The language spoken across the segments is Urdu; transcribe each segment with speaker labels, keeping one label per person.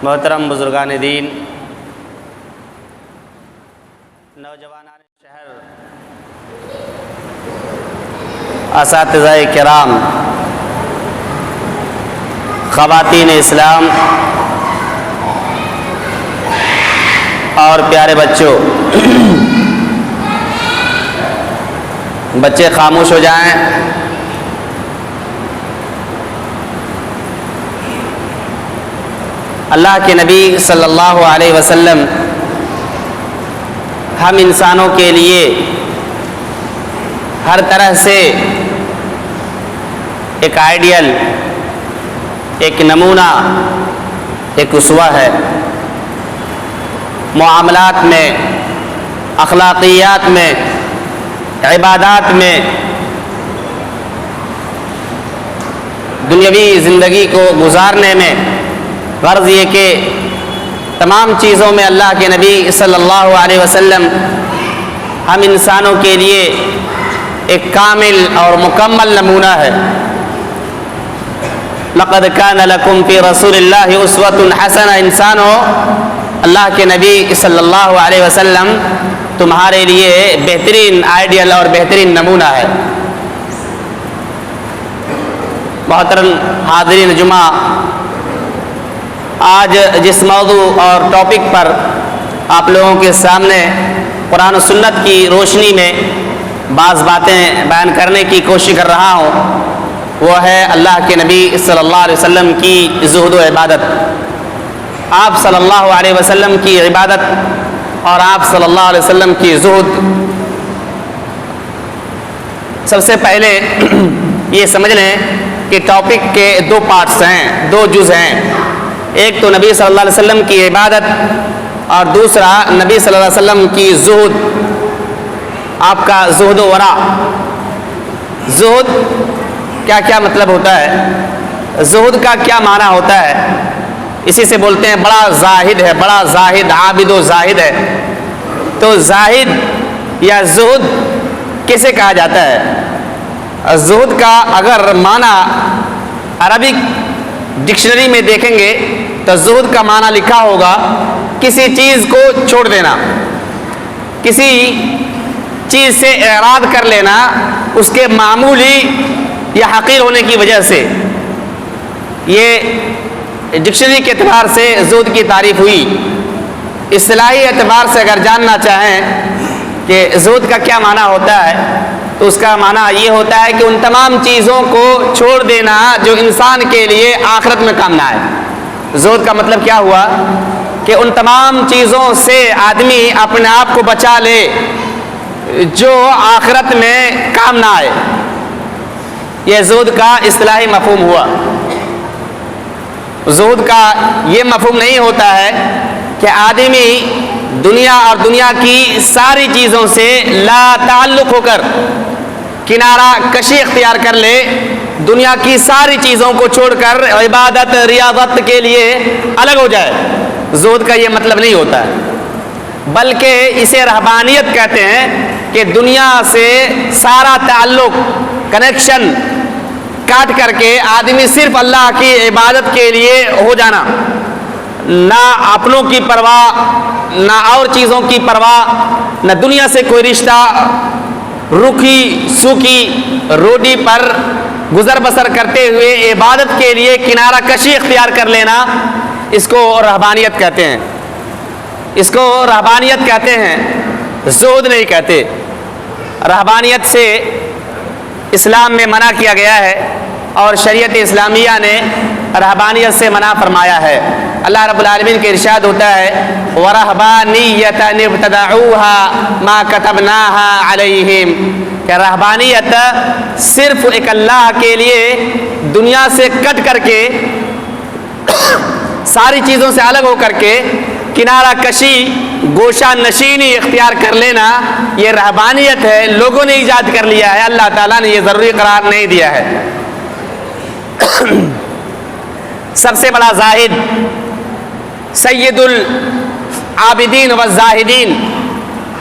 Speaker 1: محترم بزرگان دین، نوجوانان شہر، اساتذہ کرام، خواتین اسلام اور پیارے بچوں، بچے خاموش ہو جائیں۔ اللہ کے نبی صلی اللہ علیہ وسلم ہم انسانوں کے لیے ہر طرح سے ایک آئیڈیل، ایک نمونہ، ایک اسوہ ہے۔ معاملات میں، اخلاقیات میں، عبادات میں، دنیاوی زندگی کو گزارنے میں، غرض یہ کہ تمام چیزوں میں اللہ کے نبی صلی اللہ علیہ وسلم ہم انسانوں کے لیے ایک کامل اور مکمل نمونہ ہے۔ لقد کان لکم فی رسول اللہ اسوۃ حسنہ، انسانوں، اللہ کے نبی صلی اللہ علیہ وسلم تمہارے لیے بہترین آئیڈیل اور بہترین نمونہ ہے۔ محترم حاضرین جمعہ، آج جس موضوع اور ٹاپک پر آپ لوگوں کے سامنے قرآن و سنت کی روشنی میں بعض باتیں بیان کرنے کی کوشش کر رہا ہوں، وہ ہے اللہ کے نبی صلی اللہ علیہ وسلم کی زہد و عبادت۔ آپ صلی اللہ علیہ وسلم کی عبادت اور آپ صلی اللہ علیہ وسلم کی زہد۔ سب سے پہلے یہ سمجھ لیں کہ ٹاپک کے دو پارٹس ہیں، دو جز ہیں۔ ایک تو نبی صلی اللہ علیہ وسلم کی عبادت اور دوسرا نبی صلی اللہ علیہ وسلم کی زہد، آپ کا زہد و ورع۔ زہد کیا کیا مطلب ہوتا ہے؟ زہد کا کیا معنی ہوتا ہے؟ اسی سے بولتے ہیں بڑا زاہد ہے، بڑا زاہد، عابد و زاہد ہے۔ تو زاہد یا زہد کیسے کہا جاتا ہے؟ زہد کا اگر معنی عربک ڈکشنری میں دیکھیں گے تو زہد کا معنی لکھا ہوگا کسی چیز کو چھوڑ دینا، کسی چیز سے اعراض کر لینا اس کے معمولی یا حقیر ہونے کی وجہ سے۔ یہ ڈکشنری کے اعتبار سے زہد کی تعریف ہوئی۔ اصطلاحی اعتبار سے اگر جاننا چاہیں کہ زہد کا کیا معنی ہوتا ہے تو اس کا معنی یہ ہوتا ہے کہ ان تمام چیزوں کو چھوڑ دینا جو انسان کے لیے آخرت میں کام نہ آئے۔ زہد کا مطلب کیا ہوا کہ ان تمام چیزوں سے آدمی اپنے آپ کو بچا لے جو آخرت میں کام نہ آئے۔ یہ زہد کا اصطلاحی مفہوم ہوا۔ زہد کا یہ مفہوم نہیں ہوتا ہے کہ آدمی دنیا اور دنیا کی ساری چیزوں سے لا تعلق ہو کر کنارہ کشی اختیار کر لے، دنیا کی ساری چیزوں کو چھوڑ کر عبادت ریاضت کے لیے الگ ہو جائے۔ زہد کا یہ مطلب نہیں ہوتا ہے، بلکہ اسے رہبانیت کہتے ہیں کہ دنیا سے سارا تعلق، کنیکشن کاٹ کر کے آدمی صرف اللہ کی عبادت کے لیے ہو جانا، نہ اپنوں کی پرواہ، نہ اور چیزوں کی پرواہ، نہ دنیا سے کوئی رشتہ، روکھی سوکھی روٹی پر گزر بسر کرتے ہوئے عبادت کے لیے کنارہ کشی اختیار کر لینا، اس کو رہبانیت کہتے ہیں۔ اس کو رہبانیت کہتے ہیں، زہد نہیں کہتے۔ رہبانیت سے اسلام میں منع کیا گیا ہے اور شریعت اسلامیہ نے رہبانیت سے منع فرمایا ہے۔ اللہ رب العالمین کے ارشاد ہوتا ہے وَرَهْبَانِيَّةً ابْتَدَعُوهَا مَا كَتَبْنَاهَا عَلَيْهِمْ، کہ رہبانیت صرف ایک اللہ کے لیے دنیا سے کٹ کر کے، ساری چیزوں سے الگ ہو کر کے کنارہ کشی، گوشہ نشینی اختیار کر لینا، یہ رہبانیت ہے۔ لوگوں نے ایجاد کر لیا ہے، اللہ تعالیٰ نے یہ ضروری قرار نہیں دیا ہے۔ سب سے بڑا زاہد سید العابدین والزاہدین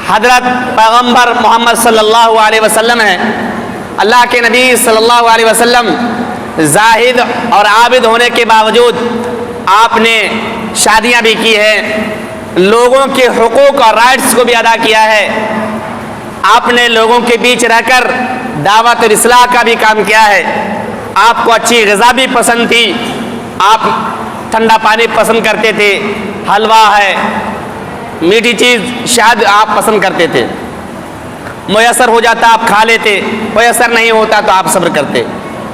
Speaker 1: حضرت پیغمبر محمد صلی اللہ علیہ وسلم ہیں۔ اللہ کے نبی صلی اللہ علیہ وسلم زاہد اور عابد ہونے کے باوجود آپ نے شادیاں بھی کی ہیں، لوگوں کے حقوق اور رائٹس کو بھی ادا کیا ہے، آپ نے لوگوں کے بیچ رہ کر دعوت اور اصلاح کا بھی کام کیا ہے، آپ کو اچھی غذا بھی پسند تھی، آپ ٹھنڈا پانی پسند کرتے تھے، حلوہ ہے، میٹھی چیز شاید آپ پسند کرتے تھے، میسر ہو جاتا آپ کھا لیتے، میسر نہیں ہوتا تو آپ صبر کرتے۔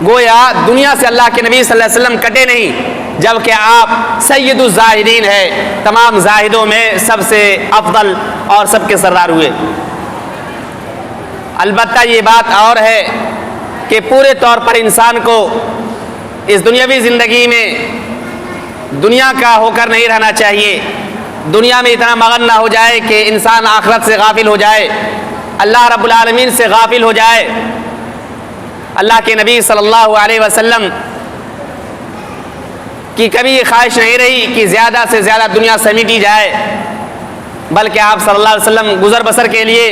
Speaker 1: گویا دنیا سے اللہ کے نبی صلی اللہ علیہ وسلم کٹے نہیں، جبکہ آپ سید الزاہدین ہیں، تمام زاہدوں میں سب سے افضل اور سب کے سردار ہوئے۔ البتہ یہ بات اور ہے کہ پورے طور پر انسان کو اس دنیاوی زندگی میں دنیا کا ہو کر نہیں رہنا چاہیے، دنیا میں اتنا مغن نہ ہو جائے کہ انسان آخرت سے غافل ہو جائے، اللہ رب العالمین سے غافل ہو جائے۔ اللہ کے نبی صلی اللہ علیہ وسلم کی کبھی یہ خواہش نہیں رہی کہ زیادہ سے زیادہ دنیا سمیٹی جائے، بلکہ آپ صلی اللہ علیہ وسلم گزر بسر کے لیے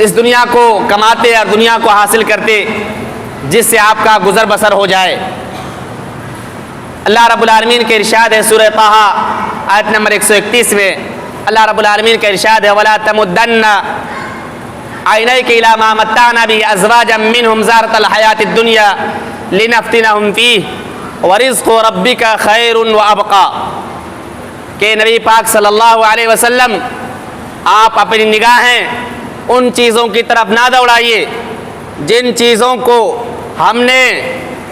Speaker 1: اس دنیا کو کماتے اور دنیا کو حاصل کرتے جس سے آپ کا گزر بسر ہو جائے۔ اللہ رب العالمین کے ارشاد ہے سورہ طٰہٰ آیت نمبر 131 میں، اللہ رب العالمین کا ارشاد ہے وَلَا تَمُدَّنَّ عَيْنَيْكَ إِلَىٰ مَا مَتَّعْنَا بِهِ أَزْوَاجًا مِّنْهُمْ زَهْرَةَ الْحَيَاةِ الدُّنْيَا لِنَفْتِنَهُمْ فِيهِ وَرِزْقُ رَبِّكَ خَيْرٌ وَأَبْقَىٰ کہ نبی پاک صلی اللہ علیہ وسلم آپ اپنی نگاہیں ان چیزوں کی طرف نہ دوڑائیے جن چیزوں کو ہم نے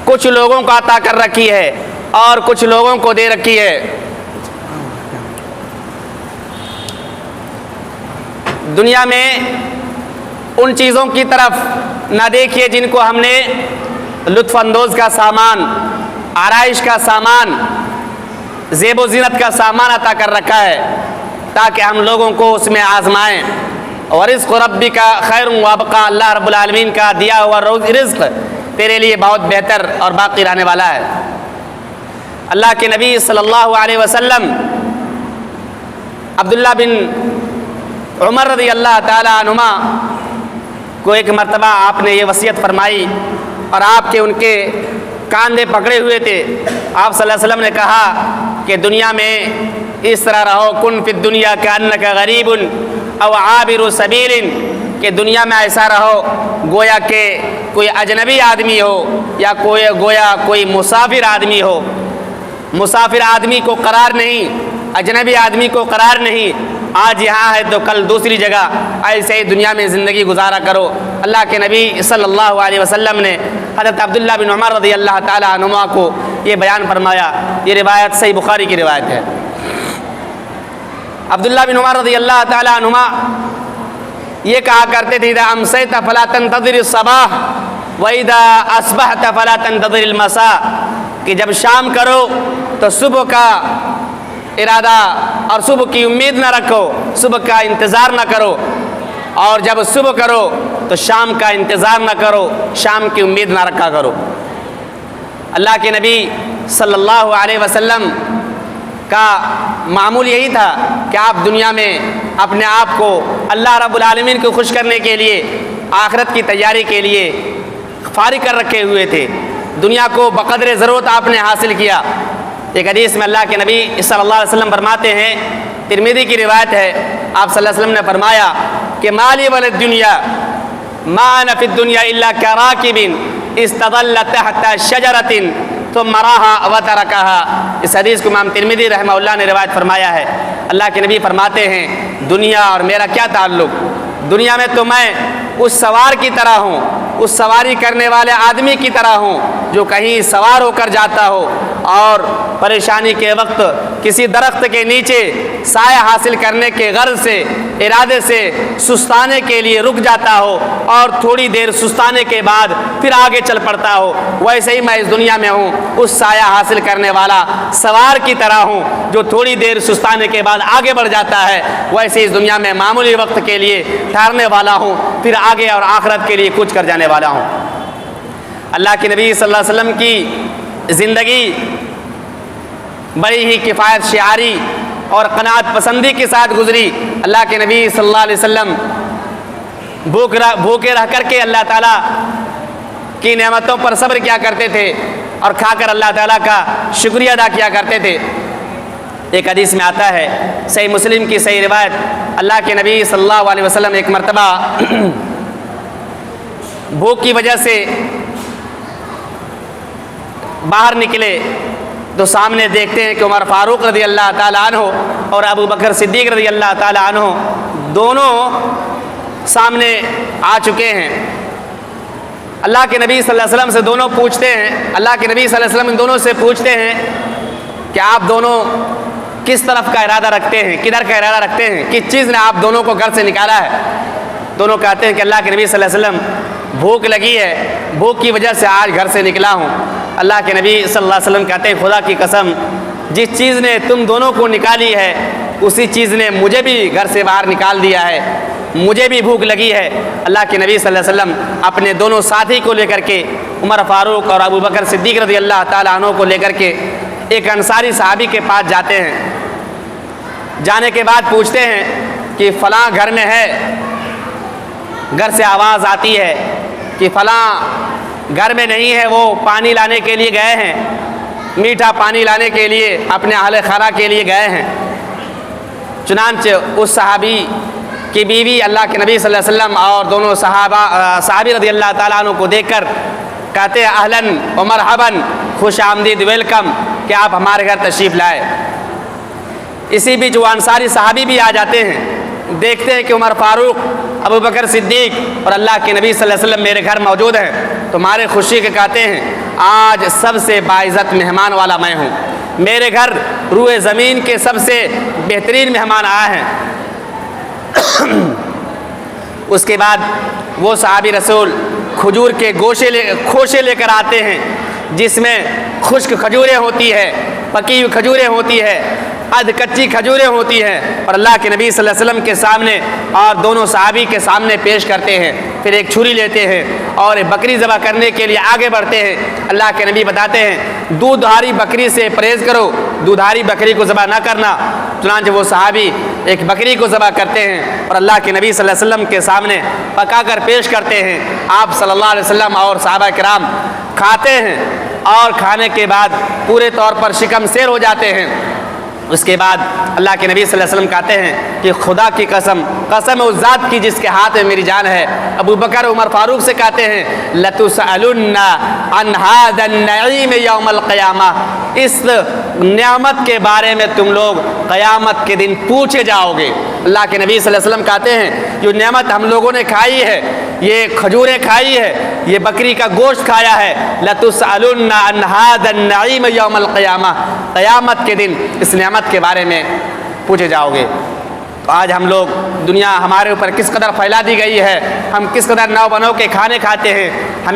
Speaker 1: کچھ لوگوں کو عطا کر رکھی ہے اور کچھ لوگوں کو دے رکھی ہے۔ دنیا میں ان چیزوں کی طرف نہ دیکھیے جن کو ہم نے لطف اندوز کا سامان، آرائش کا سامان، زیب و زینت کا سامان عطا کر رکھا ہے تاکہ ہم لوگوں کو اس میں آزمائیں۔ وَرِزْقُ رَبِّكَ خَيْرٌ وَأَبْقَىٰ اللہ رب العالمین کا دیا ہوا رزق تیرے لیے بہت بہتر اور باقی رہنے والا ہے۔ اللہ کے نبی صلی اللہ علیہ وسلم عبداللہ بن عمر رضی اللہ تعالی عنہما کو ایک مرتبہ آپ نے یہ وصیت فرمائی اور آپ کے ان کے کاندھے پکڑے ہوئے تھے، آپ صلی اللہ علیہ وسلم نے کہا کہ دنیا میں اس طرح رہو، کن فی الدنیا کأنک غریب او عابر سبیل، کہ دنیا میں ایسا رہو گویا کہ کوئی اجنبی آدمی ہو یا گویا کوئی مسافر آدمی ہو۔ مسافر آدمی کو قرار نہیں، اجنبی آدمی کو قرار نہیں، آج یہاں ہے تو کل دوسری جگہ، ایسے ہی دنیا میں زندگی گزارا کرو۔ اللہ کے نبی صلی اللہ علیہ وسلم نے حضرت عبداللہ بن عمر رضی اللہ تعالی عنہما کو یہ بیان فرمایا۔ یہ روایت صحیح بخاری کی روایت ہے۔ عبداللہ بن عمر رضی اللہ تعالی عنہما یہ کہا کرتے تھے اذا امسیت فلا تنتظر الصباح واذا اصبحت فلا تنتظر المساء، کہ جب شام کرو تو صبح کا ارادہ اور صبح کی امید نہ رکھو، صبح کا انتظار نہ کرو، اور جب صبح کرو تو شام کا انتظار نہ کرو، شام کی امید نہ رکھا کرو۔ اللہ کے نبی صلی اللہ علیہ وسلم کا معمول یہی تھا کہ آپ دنیا میں اپنے آپ کو اللہ رب العالمین کو خوش کرنے کے لیے، آخرت کی تیاری کے لیے فارغ کر رکھے ہوئے تھے، دنیا کو بقدر ضرورت آپ نے حاصل کیا۔ ایک حدیث میں اللہ کے نبی صلی اللہ علیہ وسلم فرماتے ہیں، ترمذی کی روایت ہے، آپ صلی اللہ علیہ وسلم نے فرمایا کہ مالی وللدنیا ما انا فی الدنیا الا کراکب استظل تحت شجرۃ ثم راها وترکها۔ اس حدیث کو امام ترمذی رحمہ اللہ نے روایت فرمایا ہے۔ اللہ کے نبی فرماتے ہیں دنیا اور میرا کیا تعلق، دنیا میں تو میں اس سوار کی طرح ہوں، اس سواری کرنے والے آدمی کی طرح ہوں جو کہیں سوار ہو کر جاتا ہو اور پریشانی کے وقت کسی درخت کے نیچے سایہ حاصل کرنے کے غرض سے، ارادے سے سستانے کے لیے رک جاتا ہو اور تھوڑی دیر سستانے کے بعد پھر آگے چل پڑتا ہو، ویسے ہی میں اس دنیا میں ہوں، اس سایہ حاصل کرنے والا سوار کی طرح ہوں جو تھوڑی دیر سستانے کے بعد آگے بڑھ جاتا ہے، ویسے اس دنیا میں معمولی وقت کے لیے ٹھہرنے والا ہوں، پھر آگے اور آخرت کے لیے کچھ کر جانے والا ہوں۔ اللہ کے نبی صلی اللہ علیہ وسلم کی زندگی بڑی ہی کفایت شعاری اور قناعت پسندی کے ساتھ گزری۔ اللہ کے نبی صلی اللہ علیہ وسلم بھوکے رہ کر کے اللہ تعالیٰ کی نعمتوں پر صبر کیا کرتے تھے، اور کھا کر اللہ تعالیٰ کا شکریہ ادا کیا کرتے تھے۔ ایک حدیث میں آتا ہے، صحیح مسلم کی صحیح روایت، اللہ کے نبی صلی اللہ علیہ وسلم ایک مرتبہ بھوک کی وجہ سے باہر نکلے تو سامنے دیکھتے ہیں کہ عمر فاروق رضی اللہ تعالیٰ عنہ اور ابو بکر صدیق رضی اللہ تعالیٰ عنہ دونوں سامنے آ چکے ہیں۔ اللہ کے نبی صلی اللہ علیہ وسلم سے دونوں پوچھتے ہیں، اللہ کے نبی صلی اللہ علیہ وسلم ان دونوں سے پوچھتے ہیں کہ آپ دونوں کس طرف کا ارادہ رکھتے ہیں، کدھر کا ارادہ رکھتے ہیں، کس چیز نے آپ دونوں کو گھر سے نکالا ہے؟ دونوں کہتے ہیں کہ اللہ کے نبی صلی اللہ علیہ وسلم بھوک لگی ہے، بھوک کی وجہ سے آج گھر سے نکلا ہوں۔ اللہ کے نبی صلی اللہ علیہ وسلم کہتے ہیں خدا کی قسم، جس چیز نے تم دونوں کو نکالی ہے اسی چیز نے مجھے بھی گھر سے باہر نکال دیا ہے، مجھے بھی بھوک لگی ہے۔ اللہ کے نبی صلی اللہ علیہ وسلم اپنے دونوں ساتھی کو لے کر کے، عمر فاروق اور ابو بکر صدیق رضی اللہ تعالیٰ عنہ کو لے کر کے ایک انصاری صحابی کے پاس جاتے ہیں۔ جانے کے بعد پوچھتے ہیں کہ فلاں گھر میں ہے، گھر سے آواز آتی ہے کہ فلاں گھر میں نہیں ہے، وہ پانی لانے کے لیے گئے ہیں، میٹھا پانی لانے کے لیے اپنے اہل خانہ کے لیے گئے ہیں۔ چنانچہ اس صحابی کی بیوی اللہ کے نبی صلی اللہ علیہ وسلم اور دونوں صحابی رضی اللہ تعالیٰ عنہ کو دیکھ کر کہتے ہیں اہلاً و مرحباً، خوش آمدید، ویلکم کہ آپ ہمارے گھر تشریف لائے۔ اسی بیچ وہ انصاری صحابی بھی آ جاتے ہیں، دیکھتے ہیں کہ عمر فاروق، ابو بکر صدیق اور اللہ کے نبی صلی اللہ علیہ وسلم میرے گھر موجود ہیں، تو ہمارے خوشی کے کہتے ہیں آج سب سے باعزت مہمان والا میں ہوں، میرے گھر روئے زمین کے سب سے بہترین مہمان آئے ہیں۔ اس کے بعد وہ صحابی رسول کھجور کے خوشے لے کر آتے ہیں، جس میں خشک کھجوریں ہوتی ہے، پکی ہوئی کھجوریں ہوتی ہے، ادھ کچی کھجوریں ہوتی ہیں، اور اللہ کے نبی صلی اللہ علیہ وسلم کے سامنے اور دونوں صحابی کے سامنے پیش کرتے ہیں۔ پھر ایک چھری لیتے ہیں اور بکری ذبح کرنے کے لیے آگے بڑھتے ہیں۔ اللہ کے نبی بتاتے ہیں دودھاری بکری سے پرہیز کرو، دودھاری بکری کو ذبح نہ کرنا۔ چنانچہ وہ صحابی ایک بکری کو ذبح کرتے ہیں اور اللہ کے نبی صلی اللہ علیہ وسلم کے سامنے پکا کر پیش کرتے ہیں۔ آپ صلی اللہ علیہ وسلم اور صحابہ کرام کھاتے ہیں اور کھانے کے بعد پورے طور پر شکم سیر ہو جاتے ہیں۔ اس کے بعد اللہ کے نبی صلی اللہ علیہ وسلم کہتے ہیں کہ خدا کی قسم، قسم اس ذات کی جس کے ہاتھ میں میری جان ہے۔ ابو بکر عمر فاروق سے کہتے ہیں لَتُسْأَلُنَّ عَنْ هَذَا النَّعِيمِ يَوْمَ الْقِيَامَةِ، اس نعمت کے بارے میں تم لوگ قیامت کے دن پوچھے جاؤ گے۔ اللہ کے نبی صلی اللہ علیہ وسلم کہتے ہیں جو نعمت ہم لوگوں نے کھائی ہے، یہ کھجوریں کھائی ہے، یہ بکری کا گوشت کھایا ہے، لَتُسْأَلُنَّ عَنْ هَذَا النَّعِيمِ يَوْمَ الْقِيَامَةِ، قیامت کے دن اس نعمت کے بارے میں پوچھے جاؤ گے۔ تو آج ہم لوگ، دنیا ہمارے اوپر کس قدر پھیلا دی گئی ہے، ہم کس قدر نو بنو کے کھانے کھاتے ہیں۔ ہم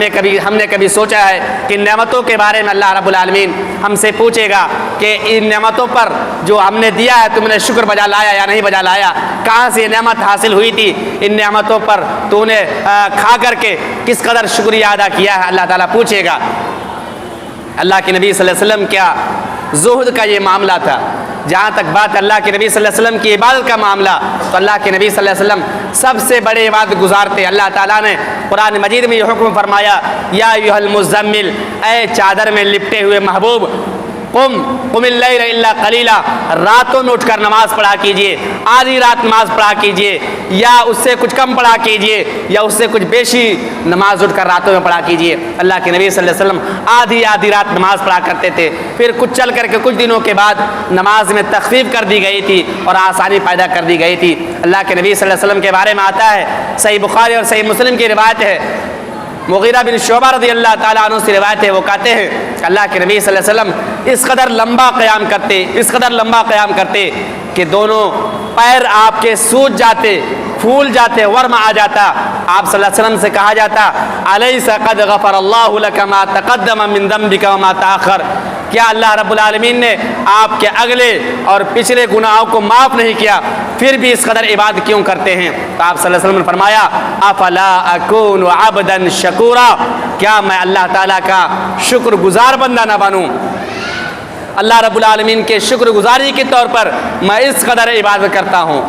Speaker 1: نے کبھی سوچا ہے کہ نعمتوں کے بارے میں اللہ رب العالمین ہم سے پوچھے گا کہ ان نعمتوں پر جو ہم نے دیا ہے تم نے شکر بجا لایا یا نہیں بجا لایا، کہاں سے یہ نعمت حاصل ہوئی تھی، ان نعمتوں پر تو نے کھا کر کے کس قدر شکریہ ادا کیا ہے، اللہ تعالیٰ پوچھے گا۔ اللہ کے نبی صلی اللہ علیہ وسلم کیا زہد کا یہ معاملہ تھا۔ جہاں تک بات اللہ کے نبی صلی اللہ علیہ وسلم کی عبادت کا معاملہ، تو اللہ کے نبی صلی اللہ علیہ وسلم سب سے بڑے عبادت گزار تھے۔ اللہ تعالیٰ نے قرآن مجید میں یہ حکم فرمایا یا ایھا المزمل، اے چادر میں لپٹے ہوئے محبوب، قم اللیل الا قلیلا، راتوں میں اٹھ کر نماز پڑھا کیجئے، آدھی رات نماز پڑھا کیجئے، یا اس سے کچھ کم پڑھا کیجئے، یا اس سے کچھ بیشی نماز اٹھ کر راتوں میں پڑھا کیجئے۔ اللہ کے نبی صلی اللہ علیہ وسلم آدھی رات نماز پڑھا کرتے تھے۔ پھر کچھ چل کر کے کچھ دنوں کے بعد نماز میں تخفیف کر دی گئی تھی اور آسانی پیدا کر دی گئی تھی۔ اللہ کے نبی صلی اللہ علیہ وسلم کے بارے میں آتا ہے، صحیح بخاری اور صحیح مسلم کی روایت ہے، مغیرہ بن شعبہ رضی اللہ تعالیٰ عنہ سے روایت ہے، وہ کہتے ہیں کہ اللہ کے نبی صلی اللہ علیہ وسلم اس قدر لمبا قیام کرتے کہ دونوں پیر آپ کے سوج جاتے، پھول جاتے، ورم آ جاتا۔ آپ صلی اللہ علیہ وسلم سے کہا جاتا الیس قد غفر اللہ لک ما تقدم من ذنبک وما تاخر، کیا اللہ رب العالمین نے آپ کے اگلے اور پچھلے گناہوں کو معاف نہیں کیا، پھر بھی اس قدر عبادت کیوں کرتے ہیں؟ تو آپ صلی اللہ علیہ وسلم نے فرمایا افلا اکون عبدا شکورا، کیا میں اللہ تعالیٰ کا شکر گزار بندہ نہ بنوں؟ اللہ رب العالمین کے شکر گزاری کے طور پر میں اس قدر عبادت کرتا ہوں۔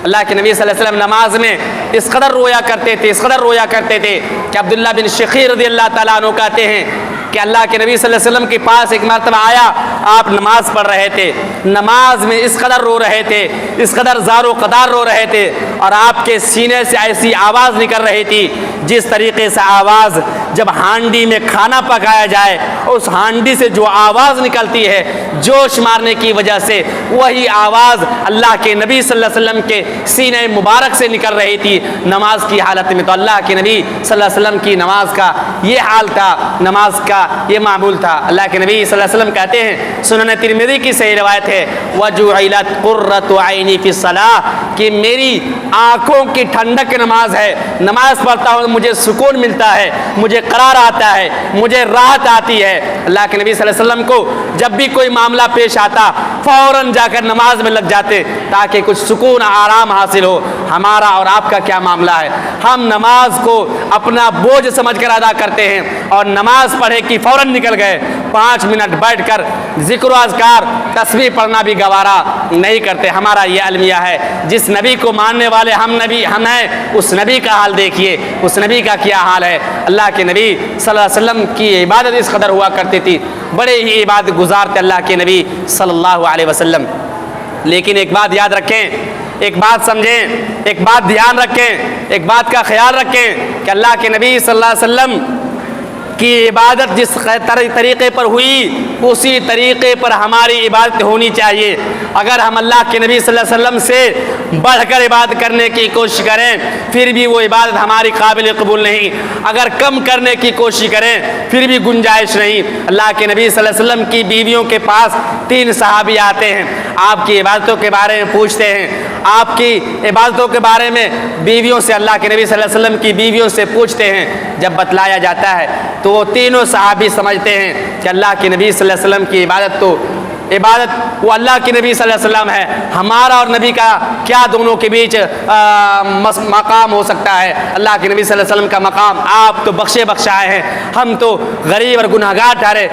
Speaker 1: اللہ کے نبی صلی اللہ علیہ وسلم نماز میں اس قدر رویا کرتے تھے کہ عبداللہ بن شخیر رضی اللہ تعالیٰ عنہ کہتے ہیں کہ کہ اللہ کے نبی صلی اللہ علیہ وسلم کے پاس ایک مرتبہ آیا، آپ نماز پڑھ رہے تھے، نماز میں اس قدر رو رہے تھے، اس قدر زار و قدار رو رہے تھے، اور آپ کے سینے سے ایسی آواز نکل رہی تھی جس طریقے سے آواز جب ہانڈی میں کھانا پکایا جائے اس ہانڈی سے جو آواز نکلتی ہے جوش مارنے کی وجہ سے، وہی آواز اللہ کے نبی صلی اللہ علیہ وسلم کے سینے مبارک سے نکل رہی تھی نماز کی حالت میں۔ تو اللہ کے نبی صلی اللہ علیہ وسلم کی نماز کا یہ حال تھا، نماز کا یہ معمول تھا۔ اللہ کے نبی صلی اللہ علیہ وسلم کہتے ہیں، سنن ترمذی کی صحیح روایت ہے، وَجُعِلَتْ قُرَّةُ عَيْنِي فِي الصَّلَاةِ، کہ میری آنکھوں کی ٹھنڈک نماز ہے، نماز پڑھتا ہوں مجھے سکون ملتا ہے، مجھے قرار آتا ہے، مجھے راحت آتی ہے۔ اللہ کے نبی صلی اللہ علیہ وسلم کو جب بھی کوئی معاملہ پیش آتا فوراً جا کر نماز میں لگ جاتے تاکہ کچھ سکون آرام حاصل ہو۔ ہمارا اور آپ کا کیا معاملہ ہے؟ ہم نماز کو اپنا بوجھ سمجھ کر ادا کرتے ہیں اور نماز پڑھے کہ فوراً نکل گئے، 5 منٹ بیٹھ کر ذکر و اذکار تسبیح پڑھنا بھی گوارا نہیں کرتے۔ ہمارا یہ المیہ ہے، جس نبی کو ماننے والے ہم ہیں، اس نبی کا حال دیکھیے، اس نبی کا کیا حال ہے۔ اللہ کے نبی صلی اللہ علیہ وسلم کی عبادت اس قدر ہوا کرتی تھی، بڑے ہی عبادت گزار تھے اللہ کے نبی صلی اللہ علیہ وسلم۔ لیکن ایک بات یاد رکھیں، ایک بات سمجھیں، ایک بات دھیان رکھیں، ایک بات کا خیال رکھیں کہ اللہ کے نبی صلی اللہ علیہ وسلم کی عبادت جس طریقے پر ہوئی اسی طریقے پر ہماری عبادت ہونی چاہیے۔ اگر ہم اللہ کے نبی صلی اللہ علیہ وسلم سے بڑھ کر عبادت کرنے کی کوشش کریں پھر بھی وہ عبادت ہماری قابل قبول نہیں، اگر کم کرنے کی کوشش کریں پھر بھی گنجائش نہیں۔ اللہ کے نبی صلی اللہ علیہ وسلم کی بیویوں کے پاس 3 صحابی آتے ہیں، آپ کی عبادتوں کے بارے میں پوچھتے ہیں، آپ کی عبادتوں کے بارے میں بیویوں سے، اللہ کے نبی صلی اللہ علیہ وسلم کی بیویوں سے پوچھتے ہیں۔ جب بتلایا جاتا ہے تو وہ تینوں صحابی سمجھتے ہیں کہ اللہ کے نبی صلی اللہ علیہ وسلم کی عبادت وہ اللہ کے نبی صلی اللہ علیہ وسلم ہے، ہمارا اور نبی کا کیا دونوں کے بیچ مقام ہو سکتا ہے؟ اللہ کے نبی صلی اللہ علیہ وسلم کا مقام، آپ تو بخشے بخشائے ہیں، ہم تو غریب اور گنہگار ٹھہرے۔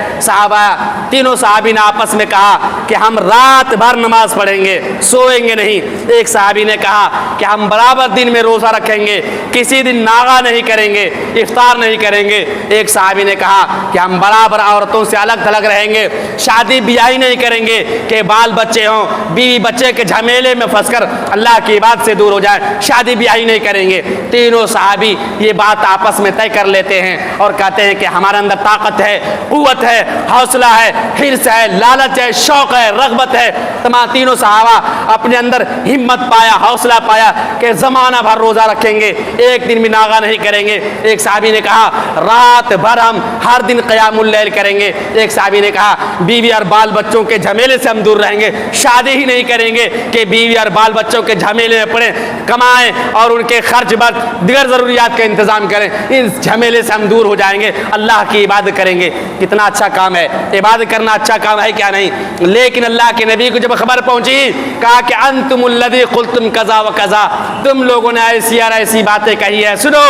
Speaker 1: تینوں صحابی نے آپس میں کہا کہ ہم رات بھر نماز پڑھیں گے، سوئیں گے نہیں۔ ایک صحابی نے کہا کہ ہم برابر دن میں روزہ رکھیں گے، کسی دن ناغہ نہیں کریں گے، افطار نہیں کریں گے۔ ایک صحابی نے کہا کہ ہم برابر عورتوں سے الگ تھلگ رہیں گے، شادی بیاہی نہیں کریں گے کہ بال بچے ہوں، بیوی بچے کے جھمیلے میں پھنس کر اللہ کی عبادت سے دور ہو جائیں، شادی بیاہی نہیں کریں گے۔ تینوں صحابی یہ بات آپس میں طے کر لیتے ہیں اور کہتے ہیں کہ ہمارے اندر طاقت ہے، قوت ہے، حوصلہ ہے، حرص ہے، لالچ ہے، شوق ہے، رغبت ہے۔ تمام تینوں صحابہ اپنے اندر ہمت پایا، حوصلہ پایا کہ زمانہ بھر روزہ رکھیں گے، ایک دن بھی ناغہ نہیں کریں گے۔ ایک صحابی نے کہا رات بھر ہم ہر دن قیام اللیل کریں گے۔ ایک صحابی نے کہا بیوی اور بال بچوں کے جھمیلے سے ہم دور رہیں گے، شادی ہی نہیں کریں گے کہ بیوی اور بال بچوں کے جھمیلے میں پڑیں، کمائیں اور ان کے خرچ بر دیگر ضروریات کا انتظام کریں، ان جھمیلے سے ہم دور ہو جائیں گے، اللہ کی عبادت کریں گے۔ کتنا اچھا کام ہے، عبادت کرنا اچھا کام ہے کیا نہیں؟ لیکن اللہ کے نبی کو جب خبر پہنچی کہا کہ انتم الذی قلتم کذا و کذا، تم لوگوں نے ایسی اور ایسی باتیں کہی ہے، سنو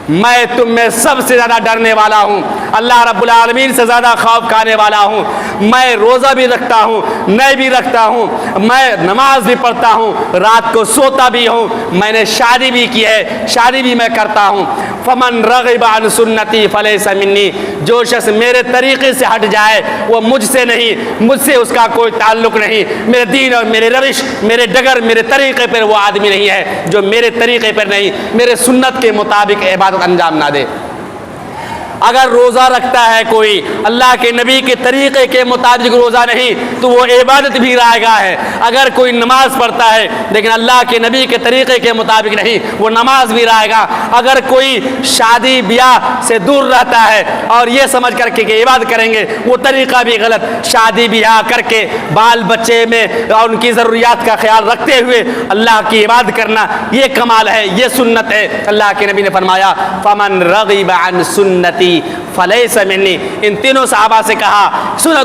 Speaker 1: میں تم میں سب سے زیادہ ڈرنے والا ہوں، اللہ رب العالمین سے زیادہ خوف کھانے والا ہوں، میں روزہ بھی رکھتا ہوں، نہیں بھی رکھتا ہوں، میں نماز بھی پڑھتا ہوں، رات کو سوتا بھی ہوں، میں نے شادی بھی کی ہے، شادی بھی میں کرتا ہوں۔ فمن رغب عن سنتی فلیس منی، جو شخص میرے طریقے سے ہٹ جائے وہ مجھ سے نہیں، مجھ سے اس کا کوئی تعلق نہیں، میرے دین اور میرے روش، میرے ڈگر، میرے طریقے پر وہ آدمی نہیں ہے جو میرے طریقے پر نہیں، میرے سنت کے مطابق عبادت انجام نہ دے۔ اگر روزہ رکھتا ہے کوئی اللہ کے نبی کے طریقے کے مطابق روزہ نہیں تو وہ عبادت بھی رائے گاہ ہے۔ اگر کوئی نماز پڑھتا ہے لیکن اللہ کے نبی کے طریقے کے مطابق نہیں وہ نماز بھی رائے گاہ۔ اگر کوئی شادی بیاہ سے دور رہتا ہے اور یہ سمجھ کر کے کہ عبادت کریں گے وہ طریقہ بھی غلط، شادی بیاہ کر کے بال بچے میں اور ان کی ضروریات کا خیال رکھتے ہوئے اللہ کی عبادت کرنا یہ کمال ہے، یہ سنت ہے۔ اللہ کے نبی نے فرمایا فمن رغب عن سنتی فلیس منی۔ ان تینوں صحابہ سے کہا سنو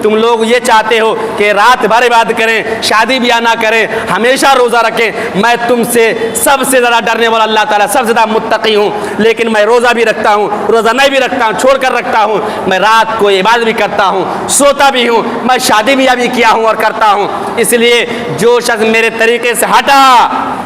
Speaker 1: تم لوگ یہ چاہتے ہو کہ رات بھر عبادت کریں، شادی بیاہ نہ کریں، ہمیشہ روزہ رکھیں، میں تم سے سب سے زیادہ ڈرنے والا اللہ تعالیٰ سب سے زیادہ متقی ہوں، لیکن میں روزہ بھی رکھتا ہوں، روزہ نہیں بھی رکھتا ہوں، چھوڑ کر رکھتا ہوں، میں رات کو عبادت بھی کرتا ہوں، سوتا بھی ہوں، میں شادی بیاہ بھی کیا ہوں اور کرتا ہوں۔ اس لیے جو شخص میرے طریقے سے ہٹا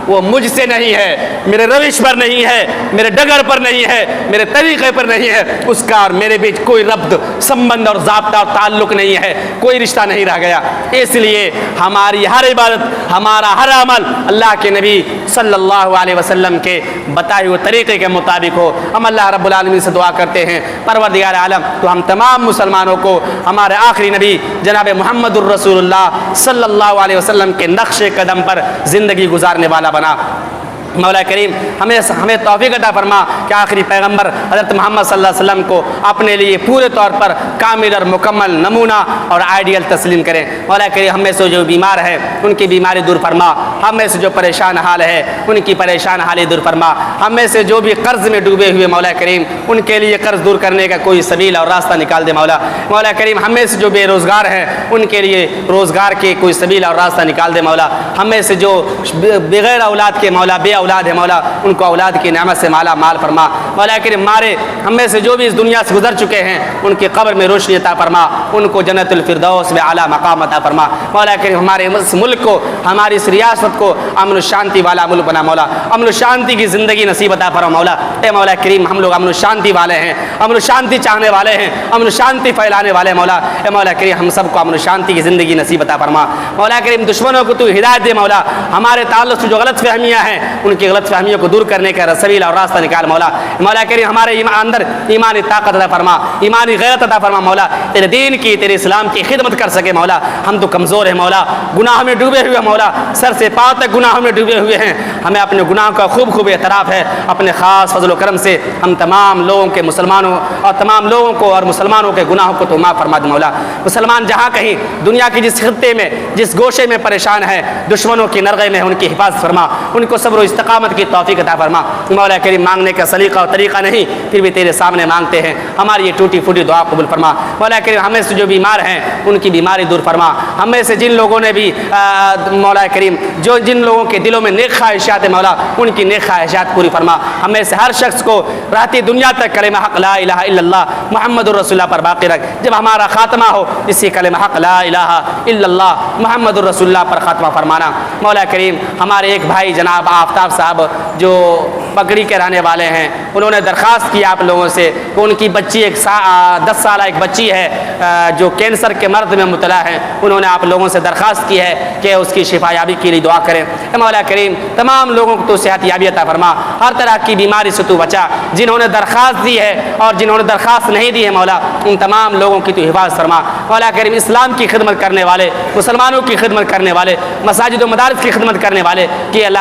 Speaker 1: وہ مجھ سے نہیں ہے، میرے روش پر نہیں ہے، میرے ڈگر پر نہیں ہے، میرے طریقے پر نہیں ہے اس کا اور میرے بیچ کوئی ربط سمبند اور ضابطہ اور تعلق نہیں ہے، کوئی رشتہ نہیں رہ گیا۔ اس لیے ہماری ہر عبادت، ہمارا ہر عمل اللہ کے نبی صلی اللہ علیہ وسلم کے بتائے ہوئے طریقے کے مطابق ہو۔ ہم اللہ رب العالمین سے دعا کرتے ہیں پروردگار عالم تو ہم تمام مسلمانوں کو ہمارے آخری نبی جناب محمد الرسول اللہ صلی اللہ علیہ وسلم کے نقش قدم پر زندگی گزارنے والا بنا۔ مولا کریم ہمیں توفیق عطا فرما کہ آخری پیغمبر حضرت محمد صلی اللہ علیہ وسلم کو اپنے لیے پورے طور پر کامل اور مکمل نمونہ اور آئیڈیل تسلیم کریں۔ مولا کریم ہم میں سے جو بیمار ہے ان کی بیماری دور فرما، ہم میں سے جو پریشان حال ہے ان کی پریشان حالی دور فرما، ہم میں سے جو بھی قرض میں ڈوبے ہوئے مولا کریم ان کے لیے قرض دور کرنے کا کوئی سبیل اور راستہ نکال دے مولا۔ مولا کریم ہم میں سے جو بے روزگار ہیں ان کے لیے روزگار کے کوئی سبیل اور راستہ نکال دے مولا۔ ہم میں سے جو بغیر اولاد کے مولا بے اولاد ہے مولا ان کو اولاد کی نعمت سے مالا مال فرما۔ مولا کریم ہم میں سے جو بھی اس دنیا سے گزر چکے ہیں ان کی قبر میں روشنی عطا فرما، ان کو جنت الفردوس میں اعلیٰ مقام عطا فرما۔ مولا کریم ہمارے اس ملک کو، ہماری اس ریاست کو امن و شانتی والا ملک بنا مولا، امن و شانتی کی زندگی نصیب عطا فرما مولا۔ اے مولا کریم ہم لوگ امن و شانتی والے ہیں، امن و شانتی چاہنے والے ہیں، امن و شانتی پھیلانے والے مولا۔ اے مولا کریم ہم سب کو امن و شانتی کی زندگی نصیب عطا فرما۔ مولا کریم دشمنوں کو تو ہدایت دے مولا، ہمارے تعلق سے جو غلط فہمیاں ہیں ان کی غلط فہمیوں کو دور کرنے کا سبیل اور راستہ نکال مولا۔ مولا کریم ہمارے اندر ایمانی طاقت عطا فرما، ایمانی غیرت عطا فرما مولا، تیرے دین کی، تیرے اسلام کی خدمت کر سکے مولا۔ ہم تو کمزور ہیں مولا، گناہ میں ڈوبے ہوئے مولا، سر سے پاؤں تک گناہوں میں ڈوبے ہوئے ہیں، ہمیں اپنے گناہوں کا خوب اعتراف ہے۔ اپنے خاص فضل و کرم سے ہم تمام لوگوں کے مسلمانوں اور تمام لوگوں کو اور مسلمانوں کے گناہوں کو تو معاف فرما دے مولا۔ مسلمان جہاں کہیں دنیا کی جس خطے میں جس گوشے میں پریشان ہے، دشمنوں کی نرغے میں ان کی حفاظت فرما، ان کو صبر و استقامت کی توفیق عطا فرما۔ مولا کریم مانگنے کا سلیقہ اور طریقہ نہیں، پھر بھی تیرے سامنے مانگتے ہیں، ہماری یہ ٹوٹی پھوٹی دعا قبول فرما۔ مولا کریم ہمیں سے جو بیمار ہیں ان کی بیماری دور فرما، ہمیں سے جن لوگوں نے بھی مولا کریم جن لوگوں کے دلوں میں نیک خواہشات ہے مولا ان کی نیک خواہشات پوری فرما۔ ہمیں سے ہر شخص کو رہتی دنیا تک کلمہ حق لا الہ الا اللہ محمد الرسول اللہ پر باقی رکھ، جب ہمارا خاتمہ ہو اسی کلمہ حق لا الہ الا اللہ محمد الرسول اللہ پر خاتمہ فرمانا۔ مولا کریم ہمارے ایک بھائی جناب آفتاب صاحب جو پگڑی کے رہنے والے ہیں، انہوں نے درخواست کی آپ لوگوں سے کہ ان کی بچی 10 سالہ ایک بچی ہے جو کینسر کے مرض میں مبتلا ہے، انہوں نے آپ لوگوں سے درخواست کی ہے کہ اس کی شفا یابی کے لیے دعا کریں۔ اے مولا کریم تمام لوگوں کو تو صحت یابی عطا فرما، ہر طرح کی بیماری سے تو بچا، جنہوں نے درخواست دی ہے اور جنہوں نے درخواست نہیں دی ہے مولا ان تمام لوگوں کی تو حفاظت فرما۔ مولا کریم اسلام کی خدمت کرنے والے، مسلمانوں کی خدمت کرنے والے، مساجد و مدارس کی خدمت کرنے والے کہ اللہ